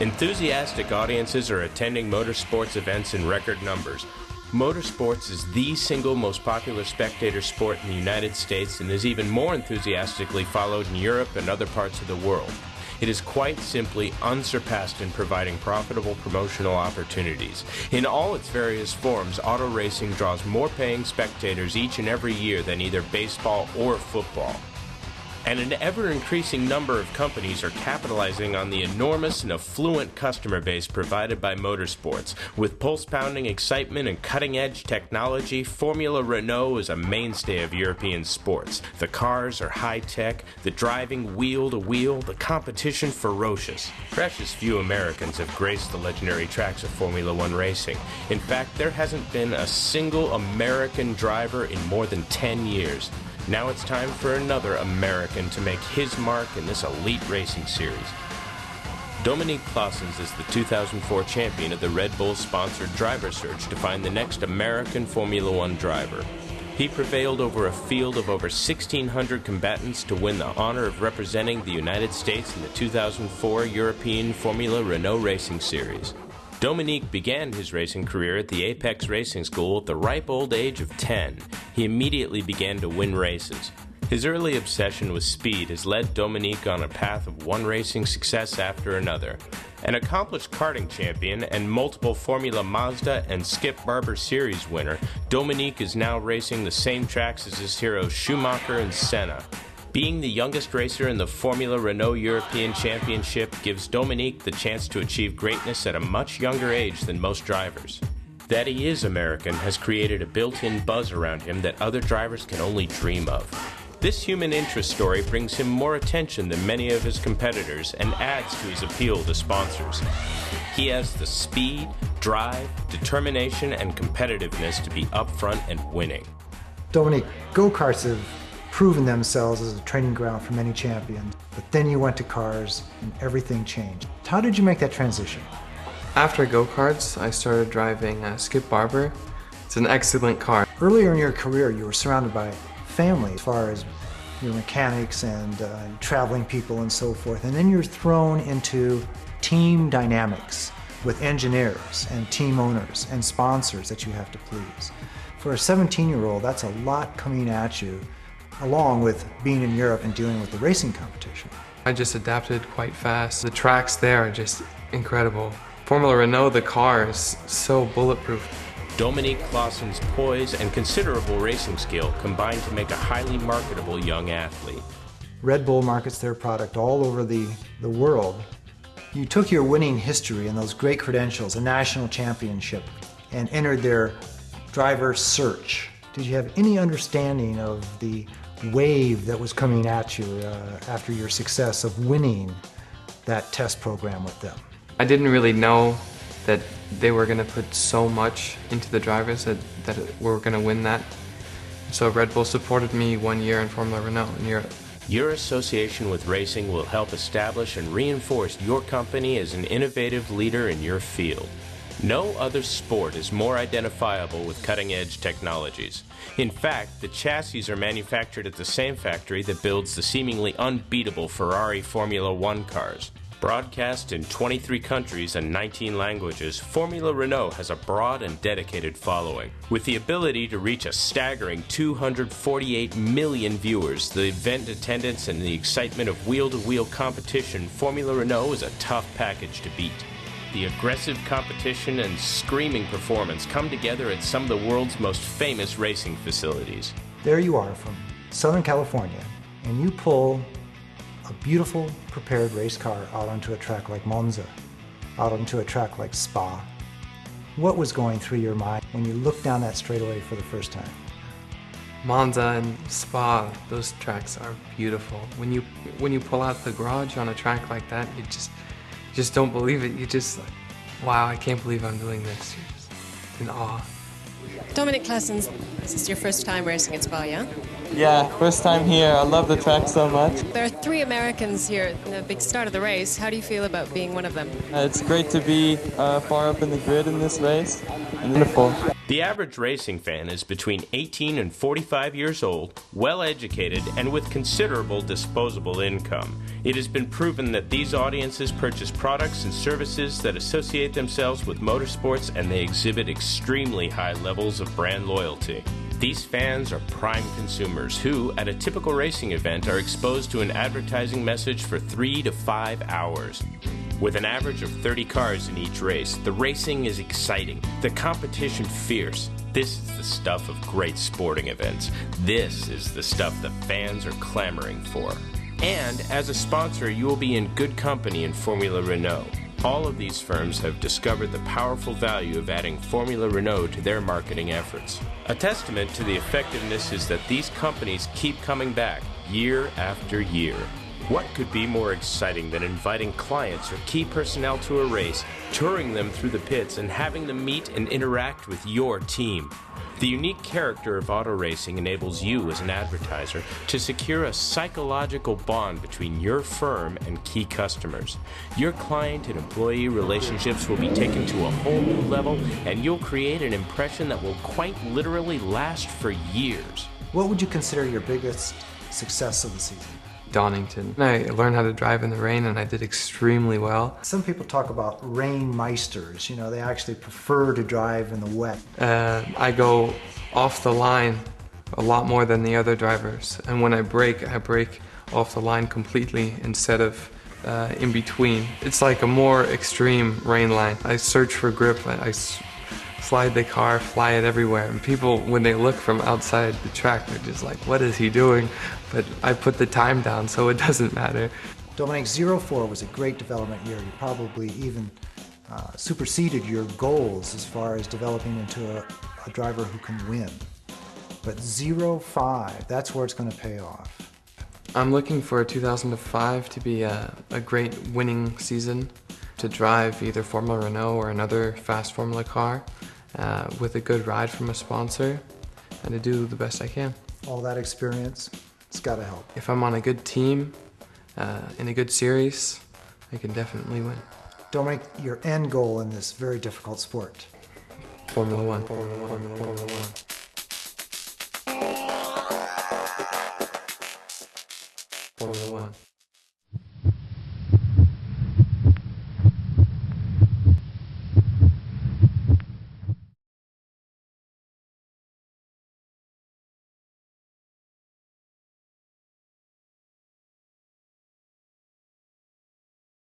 Enthusiastic audiences are attending motorsports events in record numbers. Motorsports is the single most popular spectator sport in the United States and is even more enthusiastically followed in Europe and other parts of the world. It is quite simply unsurpassed in providing profitable promotional opportunities. In all its various forms, auto racing draws more paying spectators each and every year than either baseball or football. And an ever-increasing number of companies are capitalizing on the enormous and affluent customer base provided by motorsports. With pulse-pounding excitement and cutting-edge technology, Formula Renault is a mainstay of European sports. The cars are high-tech, the driving wheel-to-wheel, the competition ferocious. Precious few Americans have graced the legendary tracks of Formula One racing. In fact, there hasn't been a single American driver in more than 10 years. Now it's time for another American to make his mark in this elite racing series. Dominique Claessens is the 2004 champion of the Red Bull-sponsored driver search to find the next American Formula One driver. He prevailed over a field of over 1,600 combatants to win the honor of representing the United States in the 2004 European Formula Renault Racing Series. Dominique began his racing career at the Apex Racing School at the ripe old age of 10. He immediately began to win races. His early obsession with speed has led Dominique on a path of one racing success after another. An accomplished karting champion and multiple Formula Mazda and Skip Barber Series winner, Dominique is now racing the same tracks as his heroes Schumacher and Senna. Being the youngest racer in the Formula Renault European Championship gives Dominique the chance to achieve greatness at a much younger age than most drivers. That he is American has created a built-in buzz around him that other drivers can only dream of. This human interest story brings him more attention than many of his competitors and adds to his appeal to sponsors. He has the speed, drive, determination, and competitiveness to be upfront and winning. Dominique, go-karts have proven themselves as a training ground for many champions, but then you went to cars and everything changed. How did you make that transition? After go-karts, I started driving Skip Barber. It's an excellent car. Earlier in your career, you were surrounded by family as far as your mechanics and traveling people and so forth, and then you're thrown into team dynamics with engineers and team owners and sponsors that you have to please. For a 17-year-old, that's a lot coming at you, along with being in Europe and dealing with the racing competition. I just adapted quite fast. The tracks there are just incredible. Formula Renault, the car is so bulletproof. Dominique Claessen's poise and considerable racing skill combine to make a highly marketable young athlete. Red Bull markets their product all over the world. You took your winning history and those great credentials, a national championship, and entered their driver search. Did you have any understanding of the wave that was coming at you after your success of winning that test program with them? I didn't really know that they were going to put so much into the drivers that were going to win that. So Red Bull supported me 1 year in Formula Renault in Europe. Your association with racing will help establish and reinforce your company as an innovative leader in your field. No other sport is more identifiable with cutting-edge technologies. In fact, the chassis are manufactured at the same factory that builds the seemingly unbeatable Ferrari Formula One cars. Broadcast in 23 countries and 19 languages, Formula Renault has a broad and dedicated following. With the ability to reach a staggering 248 million viewers, the event attendance and the excitement of wheel-to-wheel competition, Formula Renault is a tough package to beat. The aggressive competition and screaming performance come together at some of the world's most famous racing facilities. There you are from Southern California, and you pull a beautiful, prepared race car out onto a track like Monza, out onto a track like Spa. What was going through your mind when you looked down that straightaway for the first time? Monza and Spa, those tracks are beautiful. When you pull out the garage on a track like that, you just don't believe it. You just like, wow, I can't believe I'm doing this. You're just in awe. Dominique Claessens, this is your first time racing at Spa, yeah? Yeah, first time here. I love the track so much. There are 3 Americans here in the big start of the race. How do you feel about being one of them? It's great to be far up in the grid in this race. Wonderful. The average racing fan is between 18 and 45 years old, well-educated, and with considerable disposable income. It has been proven that these audiences purchase products and services that associate themselves with motorsports, and they exhibit extremely high levels of brand loyalty. These fans are prime consumers who, at a typical racing event, are exposed to an advertising message for 3 to 5 hours. With an average of 30 cars in each race, the racing is exciting, the competition fierce. This is the stuff of great sporting events. This is the stuff the fans are clamoring for. And as a sponsor, you will be in good company in Formula Renault. All of these firms have discovered the powerful value of adding Formula Renault to their marketing efforts. A testament to the effectiveness is that these companies keep coming back year after year. What could be more exciting than inviting clients or key personnel to a race, touring them through the pits, and having them meet and interact with your team? The unique character of auto racing enables you as an advertiser to secure a psychological bond between your firm and key customers. Your client and employee relationships will be taken to a whole new level, and you'll create an impression that will quite literally last for years. What would you consider your biggest success of the season? Donington. I learned how to drive in the rain and I did extremely well. Some people talk about rain meisters. You know, they actually prefer to drive in the wet. I go off the line a lot more than the other drivers. And when I brake off the line completely instead of in between. It's like a more extreme rain line. I search for grip. I slide the car, fly it everywhere. And people, when they look from outside the track, they're just like, what is he doing? But I put the time down, so it doesn't matter. Dominic, 04 was a great development year. You probably even superseded your goals as far as developing into a driver who can win. But 05, that's where it's going to pay off. I'm looking for 2005 to be a great winning season, to drive either Formula Renault or another fast Formula car with a good ride from a sponsor, and to do the best I can. All that experience, it's got to help. If I'm on a good team, in a good series, I can definitely win. Dominic, your end goal in this very difficult sport? Formula One. Formula One.